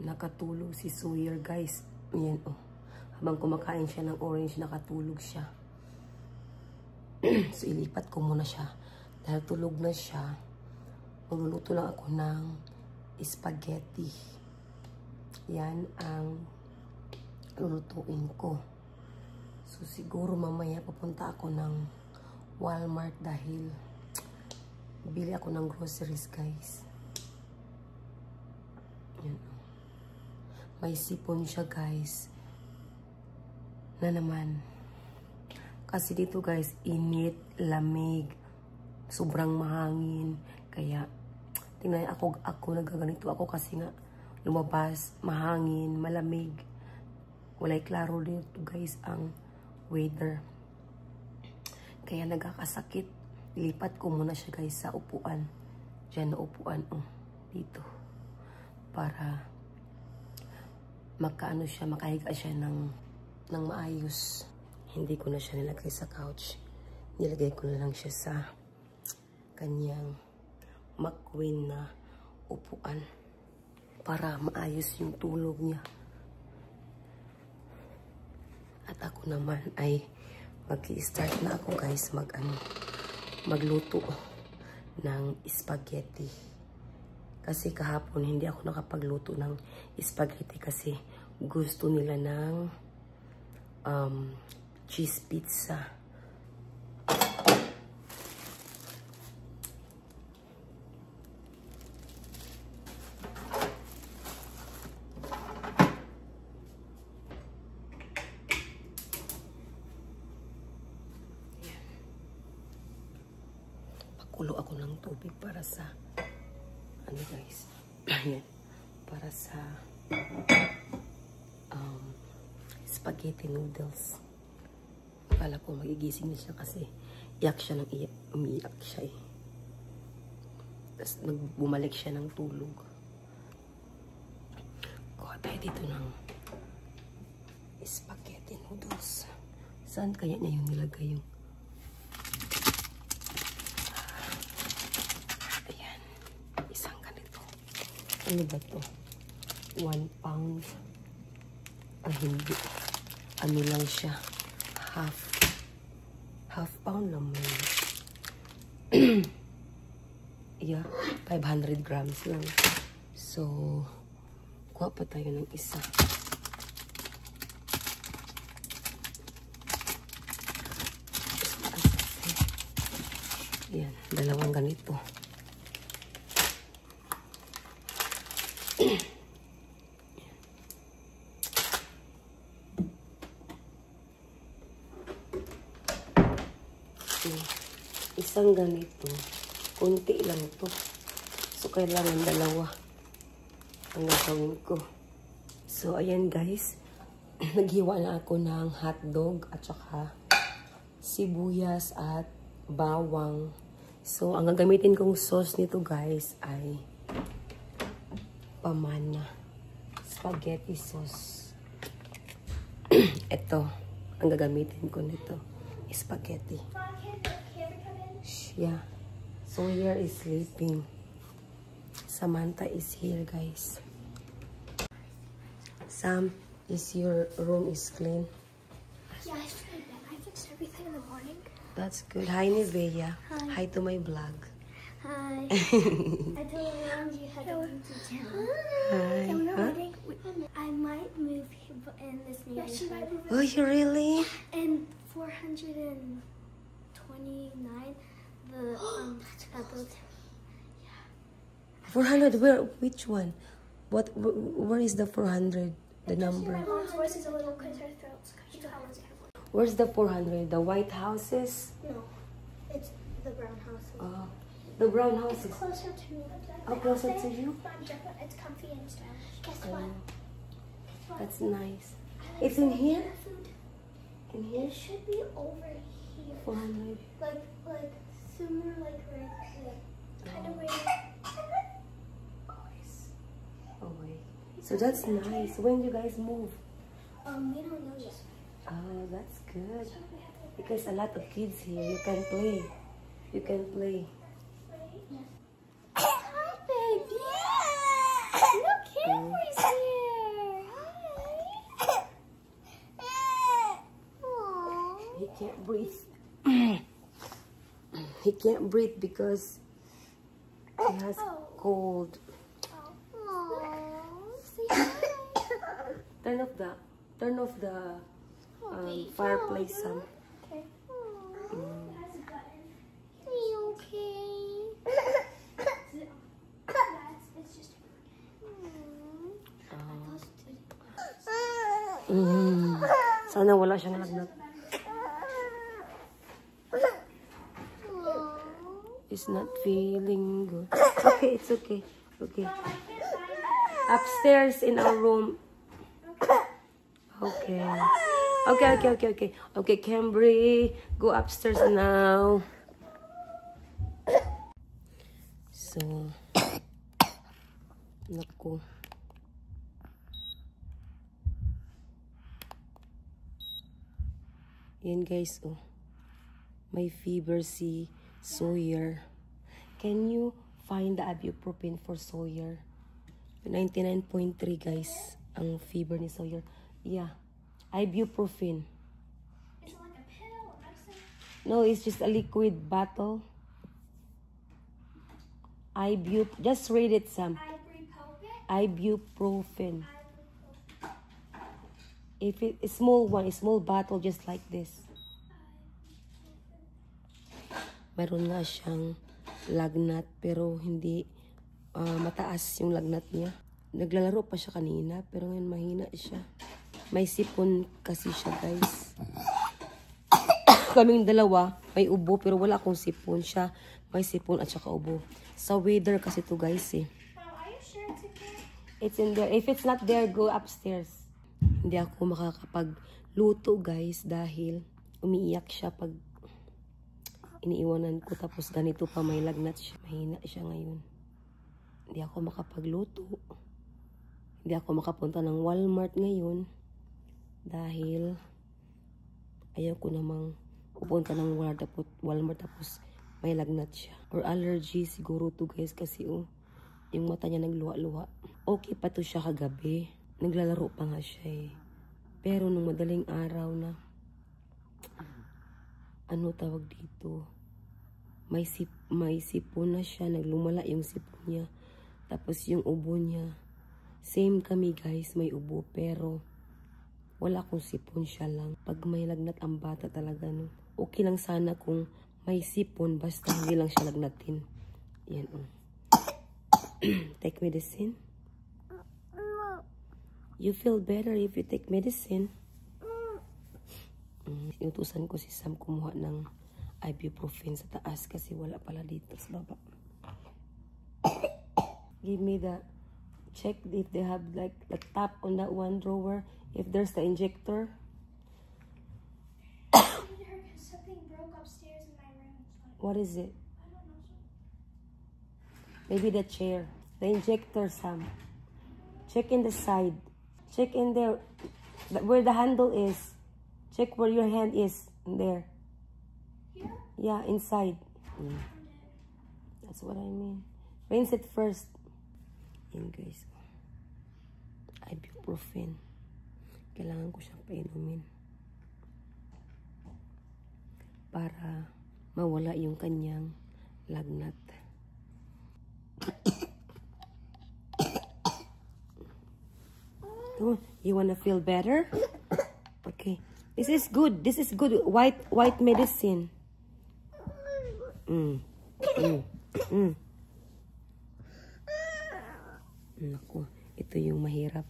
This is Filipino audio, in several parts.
Nakatulog si Sawyer, guys. Yan, oh. Habang kumakain siya ng orange, nakatulog siya. So, ilipat ko muna siya. Dahil tulog na siya, magluluto lang ako ng spaghetti. Yan ang lulutuin ko. So, siguro mamaya papunta ako ng Walmart dahil bili ako ng groceries, guys. Yan. May sipon siya, guys. Na naman. Kasi dito, guys, init, lamig, sobrang mahangin. Kaya, tingnan ako nagaganito ako kasi nga lumabas, mahangin, malamig. Walay klaro dito, guys, ang weather. Kaya nagkakasakit. Ilipat ko muna siya, guys, sa upuan. Diyan na upuan, oh, dito. Para makaano siya, makahiga siya ng maayos. Hindi ko na siya nilagay sa couch. Nilagay ko na lang siya sa kanyang McQueen na upuan para maayos yung tulog niya. At ako naman ay mag-i-start na ako, guys, magluto ng spaghetti. Kasi kahapon hindi ako nakapagluto ng spaghetti kasi gusto nila ng cheese pizza. Pakulo ako ng tubig para sa ano, guys. Ayan. Para sa spaghetti noodles. Akala ko magigising na siya kasi iyak siya ng iyak. Umiyak siya eh. Tapos bumalik siya ng tulog. Kuha tayo dito ng spaghetti noodles. Saan kaya niya yung nilagay yung... Ayan. Isang ganito. Ano ba to? 1 pound. Ah, hindi. Ano lang siya. Half pound naman. Yeah, 500 grams lang. So, kuha pa tayo ng isa. Yan, dalawang ganito. Isang ganito, konti lang to. So, kailangan dalawa ang gagawin ko. So, ayan, guys. Naghiwa na ako ng hotdog at saka sibuyas at bawang. So, ang gagamitin kong sauce nito, guys, ay pamana. Spaghetti sauce. Ito, ang gagamitin ko nito. Spaghetti. Yeah. Sawyer is sleeping. Samantha is here, guys. Sam, is your room is clean? Yeah, I fixed everything in the morning. That's good. Hi, Nevea. Hi to my vlog. Hi. I told everyone you had to come to town. Hi. Huh? I might move in this neighborhood. Yeah, she might move. Oh, you really? And 429. The 400. Where? Which one? What? Where is the 400? The number. My mom's voice is a little clear throats. Where's the 400? The white houses? No, it's the brown houses. The brown houses. It's closer to me. Oh, closer to you? It's comfy and stylish. Guess what? That's nice. It's in here? In here? It should be over here. 400. Like somewhere like right there. Kind of right. Oh wait. So that's nice. When you guys move? We don't know yet. Oh, that's good. Because a lot of kids here. You can play. You can play. Hi, baby. No cameras here. can't breathe. He can't breathe because he has cold. Turn off the fireplace, Sam. Okay. Are you okay? It's just. Sana wala siyang lagnat. He's not feeling good. Okay, it's okay. Okay. Upstairs in our room. Okay. Okay, Cambry, go upstairs now. So, naku. Yan guys, oh. May fever si Sawyer. Can you find the ibuprofen for Sawyer? 99.3 guys, ang fever ni Sawyer. Yeah, ibuprofen. Is it like a pill or medicine? No, it's just a liquid bottle. Just read it, Sam. Ibuprofen. If it a small one, a small bottle just like this. Meron nga siyang lagnat pero hindi mataas yung lagnat niya. Naglalaro pa siya kanina pero ngayon mahina siya. May sipon kasi siya, guys. Kaming dalawa, may ubo pero wala akong sipon. Siya may sipon at saka ubo. Sa weather kasi to, guys, eh. Are you sure it's in there? It's in there. If it's not there, go upstairs. Hindi ako makakapagluto, guys, dahil umiiyak siya pag iniiwanan ko. Tapos ganito pa, may lagnat siya. Mahina siya ngayon. Hindi ako makapagluto. Hindi ako makapunta ng Walmart ngayon. Dahil ayaw ko namang pupunta ng Walmart tapos may lagnat siya. Or allergy siguro to, guys, kasi yung mata niya nagluwa-luwa. Okay pa to siya kagabi. Naglalaro pa nga siya, eh. Pero nung madaling araw na, ano tawag dito? May sipon na siya. Naglumala yung sipon niya. Tapos yung ubo niya. Same kami, guys. May ubo. Pero wala akong sipon, siya lang. Pag may lagnat ang bata talaga, no? Okay lang sana kung may sipon. Basta hindi lang siya lagnatin. Yan, oh. Take medicine. You feel better if you take medicine. Inutusan ko si Sam kumuha ng ibuprofen sa taas kasi wala pala dito sa baba. Give me the, check if they have like the top on that one drawer, if there's the injector. Something broke upstairs in my room. What is it? I don't know. Maybe the chair. The injector, Sam. Check in the side. Check in there, where the handle is. Check where your hand is. In there. Here? Yeah, inside. That's what I mean. Rinse it first. Yan, guys. Ibuprofen. Kailangan ko siyang painumin. Para mawala yung kanyang lagnat. Come on. You wanna feel better? Okay. This is good. This is good. White medicine. Naku, ito yung mahirap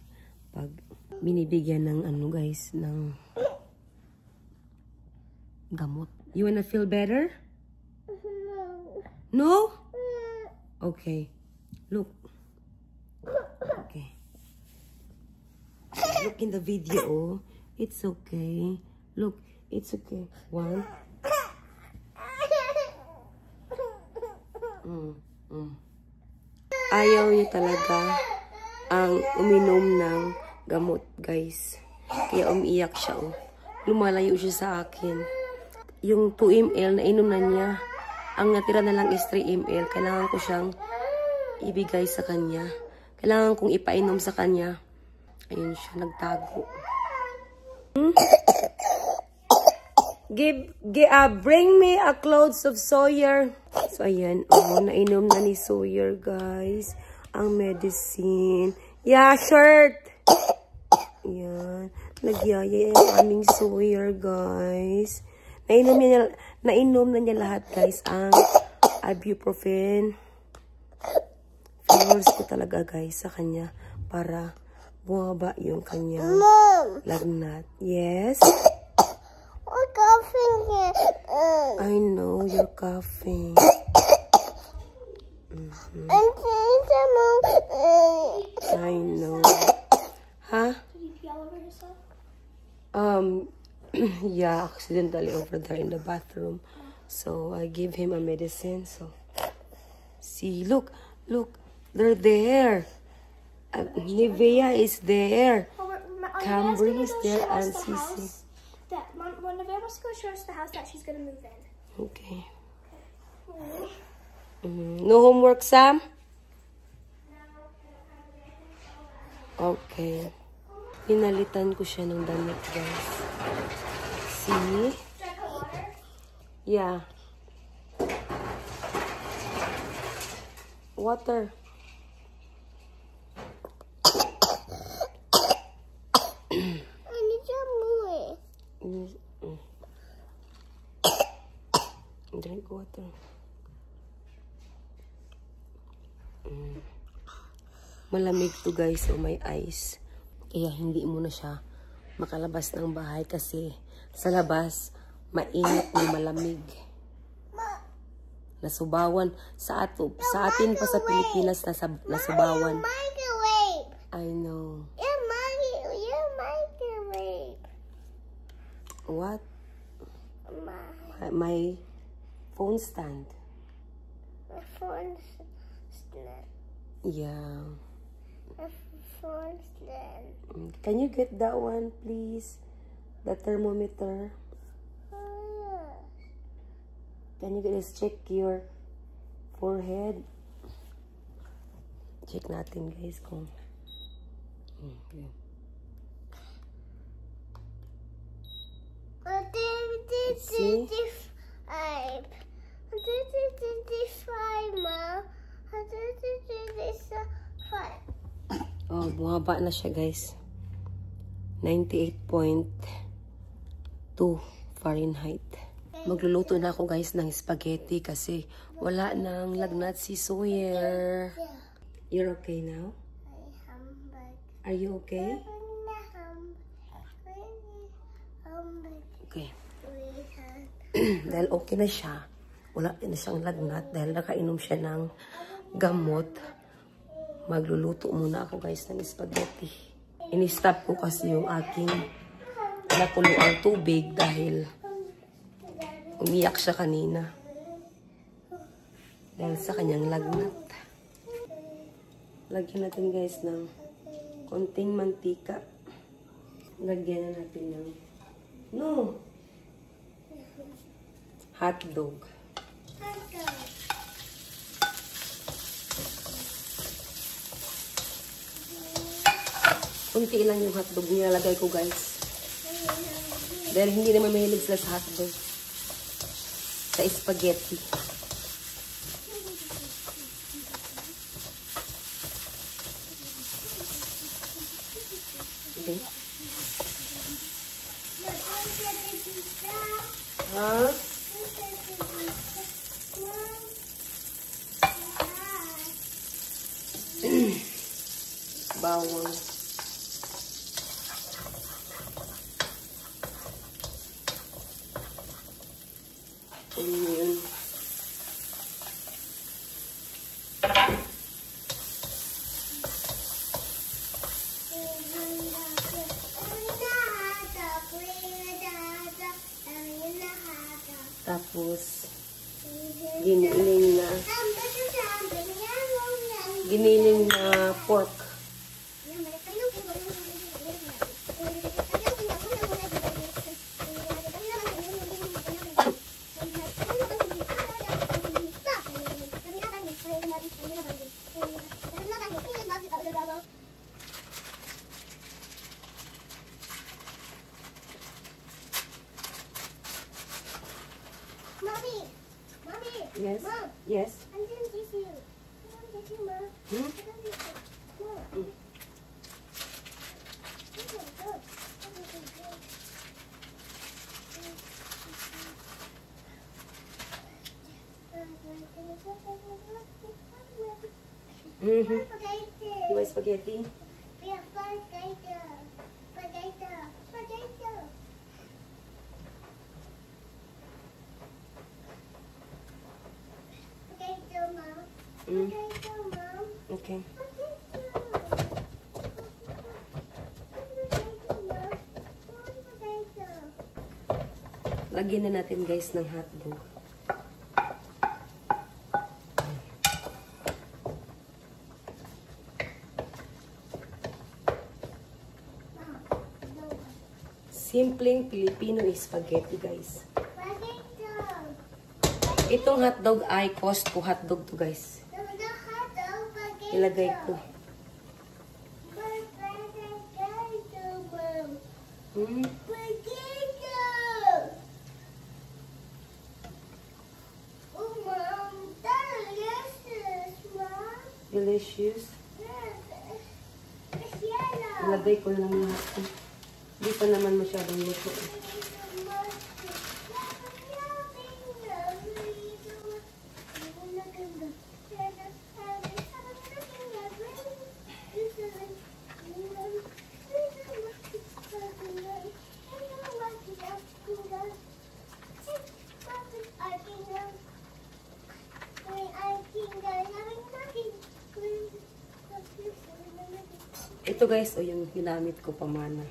pag binibigyan ng ano, guys, ng gamot. You wanna feel better? No? Okay. Look. Okay. Look in the video. It's okay. Look, it's okay. One. Ayaw niya talaga ang uminom ng gamot, guys. Kaya umiiyak siya, oh. Lumalayo siya sa akin. Yung 2 ml na inom na niya, ang natira na lang is 3 ml. Kailangan ko siyang ibigay sa kanya. Kailangan kong ipainom sa kanya. Ayun siya, nagtago. Bring me a clothes of Sawyer. So, ayan. Oh, nainom na ni Sawyer, guys. Ang medicine. Yeah, shirt. Ayan. Nagyaya yung aming Sawyer, guys. Nainom na niya lahat, guys. Ang ibuprofen. Favors ko talaga, guys, sa kanya. Para bumaba yung kanyang lagnat. Yes? We're coughing here. I know you're coughing. I know. Huh? Did you pee all over yourself? Yeah, accidentally over there in the bathroom. So I give him a medicine. So see, look, they're there. Nivea is there. Cambry is there and Sissy. When Nevada wants to go show us the house that she's gonna move in. Okay. No homework, Sam? Okay. Pinalitan ko siya ng damit, guys. See? Yeah. Water. I need your movie. Drink water. Malamig to, guys, so may ice. Kaya hindi mo na siya makalabas ng bahay kasi sa labas mainit na malamig. Nasubawan sa atin pa sa Pilipinas nasubawan. Microwave. I know. Your microwave. What? My phone stand. My phone stand. Yeah. My phone stand. Can you get that one, please? The thermometer. Oh, Can you just check your forehead? Check natin, guys, kung... Okay. See? Oh, bumaba na siya, guys. 98.2 Fahrenheit. Magluluto na ako, guys, ng spaghetti kasi wala nang lagnat si Sawyer. You're okay now? Are you okay? Okay. Dahil okay na siya, wala din na siyang lagnat dahil nakainom siya ng gamot. Magluluto muna ako, guys, ng spaghetti. Ini-stop ko kasi yung aking nakuluang tubig dahil umiyak siya kanina. Dahil sa kanyang lagnat. Lagyan natin, guys, ng konting mantika. Lagyan na natin ng hotdog. Kunti lang yung hotdog nilalagay ko, guys. Dahil hindi naman mahilig sila sa hotdog. Sa spaghetti. Okay. Huh? Bawang. Onion. Tapos, giniling na pork. Yes. Mom. Yes. I'm gonna kiss you. I'm gonna kiss you, Mom. Hmm? I'm gonna kiss you. Mom. Mm. Oh my God. Oh my God. Mm-hmm. Spaghetti. You want spaghetti? We have potato. Potato. Potato. Potato, Mom. Mm. Potato, Mom. Okay. Potato. Potato, Mom. Potato. Lagyan na natin guys ng hotdog. Simpleng Filipino spaghetti guys. Potato. Itong hotdog ay Costco hotdog to guys. The hotdog potato. Ilagay ko. Potato, Mom. Mm. Potato. Oh, Mom, delicious, Mom. Delicious. It's yellow. Ilagay ko lang lahat. Hindi pa naman masyadong luto. Ito guys, o yung ginamit ko pamana.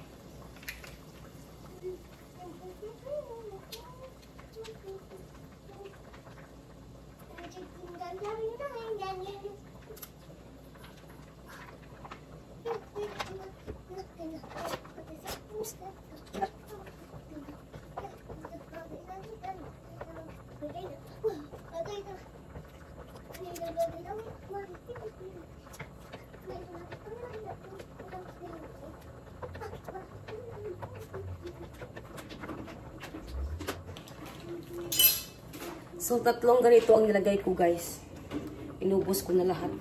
So, tatlong ganito ang nilagay ko, guys. Inubos ko na lahat.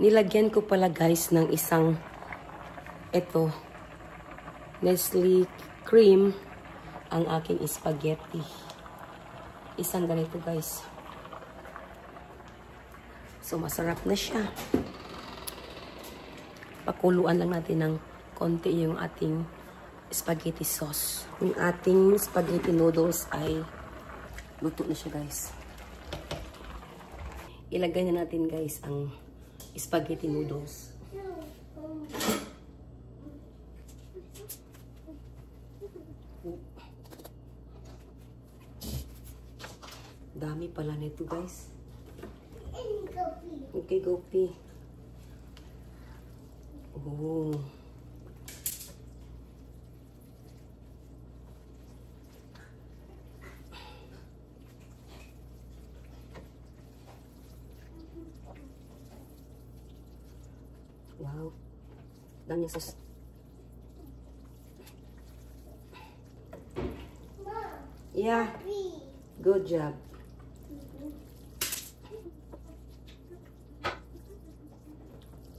Nilagyan ko pala, guys, ng isang ito. Nestle cream ang aking spaghetti. Isang ganito guys. So masarap na siya. Pakuluan lang natin ng konti yung ating spaghetti sauce. Yung ating spaghetti noodles ay luto na siya guys. Ilagay na natin guys ang spaghetti noodles. Dami pala nito guys. Okay, Gopi. Oh. Wow. Dami sauce. Yeah. Good job.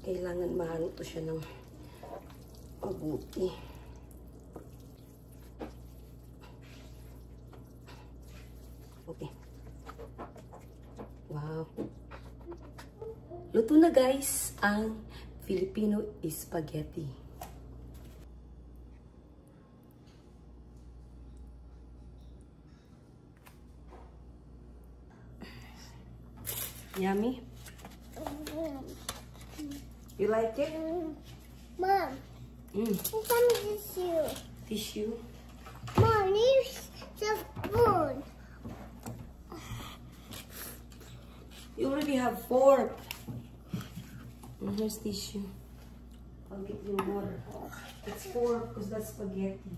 Kailangan mahaluto siya ng mabuti. Okay. Wow. Luto na guys ang Filipino spaghetti. Yummy? You like it? Mom, some tissue. Tissue? Mom, use the spoon. You already have fork. And here's tissue. I'll get you water. It's fork because that's spaghetti.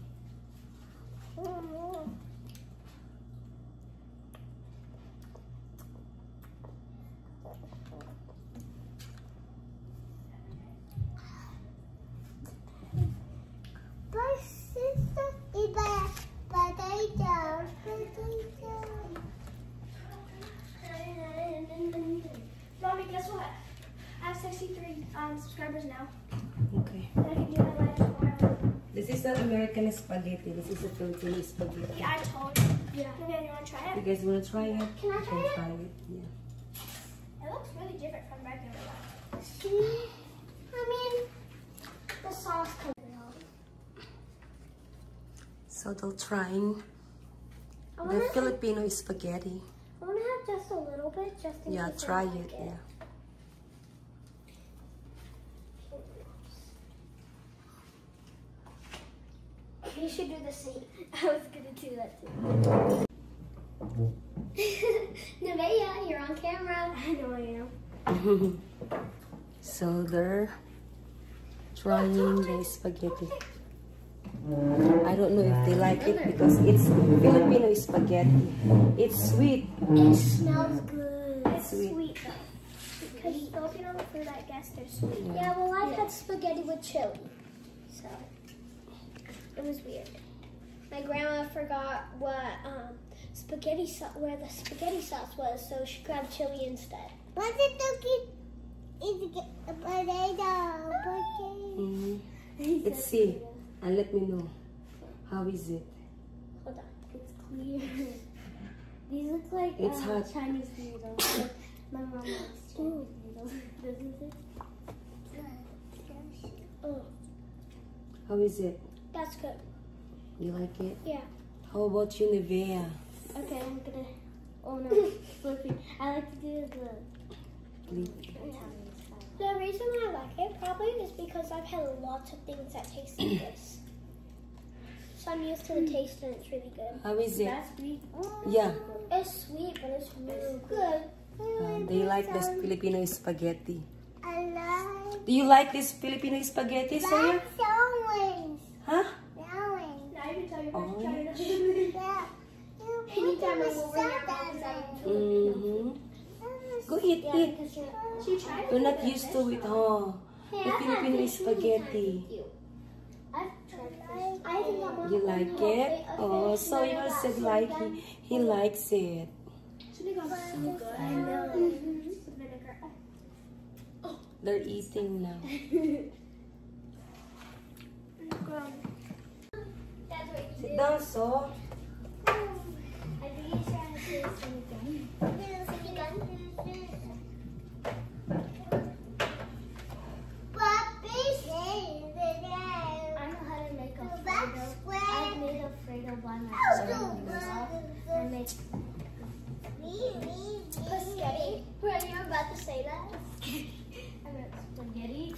Mommy, guess what? I have 63 subscribers now. Okay. And I can do my live tomorrow. This is the American spaghetti. This is the Filipino spaghetti. Yeah, I told you. Yeah. Okay, you want to try You it? guys want to try it? Can I You try can it? try it. Yeah. It looks really different from regular one. See? I mean, the sauce comes out. So they're trying I the wanna- Filipino spaghetti. I want to have just a little bit, just in Yeah, case I try like it. Yeah. You should do the same. I was gonna do that too. Nevaeh, you're on camera. I know I am. So they're trying the spaghetti. I don't know if they like it because it's Filipino spaghetti. It's sweet. It smells good. It's Sweet. sweet though. Because Filipino food, I guess they're sweet. Yeah. Yeah, well, I had spaghetti with chili. So, it was weird. My grandma forgot what spaghetti where the spaghetti sauce was, so she grabbed chili instead. What's it cookie? It's a potato. Mhm. Let's see. And let me know. How is it? Hold on. It's clear. These look like It's hot. Chinese noodles. My mom likes Chinese noodles. Doesn't it? Oh, How is it? that's good. You like it? Yeah. How about you, Nevaeh? Okay, I'm gonna. Oh no, flipping. I like to do the Italian style. The reason I like it probably is because I've had lots of things that taste like this. So I'm used to the taste and it's really good. How is it? That's sweet. Yeah. It's sweet, but it's really good. They like this Filipino spaghetti. I like Do you like this Filipino spaghetti, Sawyer? sewings. Huh? Sewings. Now you can tell your Oh. Yeah. Anytime I'm over your mom's Mm-hmm. Go eat, eat. She tried You're not used to it, huh? Hey, The I've had Filipino this many spaghetti. times with you. I've tried this. I think I'm You like it? Oh, Sawyer said like he likes it. Should have gone so good. I know. With vinegar. They're eating now. That's what you Sit did. down, So. I think you should have this again. I know how to make a Fredo. I've made a Fredo by myself. I make spaghetti. Were you about to say that? I made spaghetti.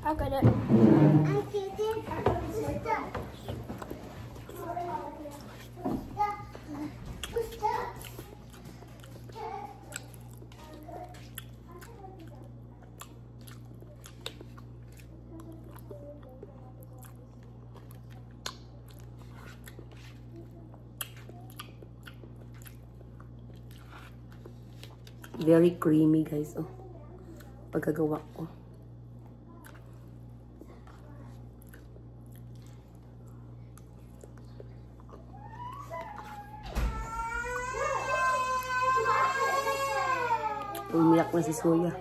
I got it. I did it. Very creamy, guys. Oh, pagkagawa ko. Umiyak na si Soya.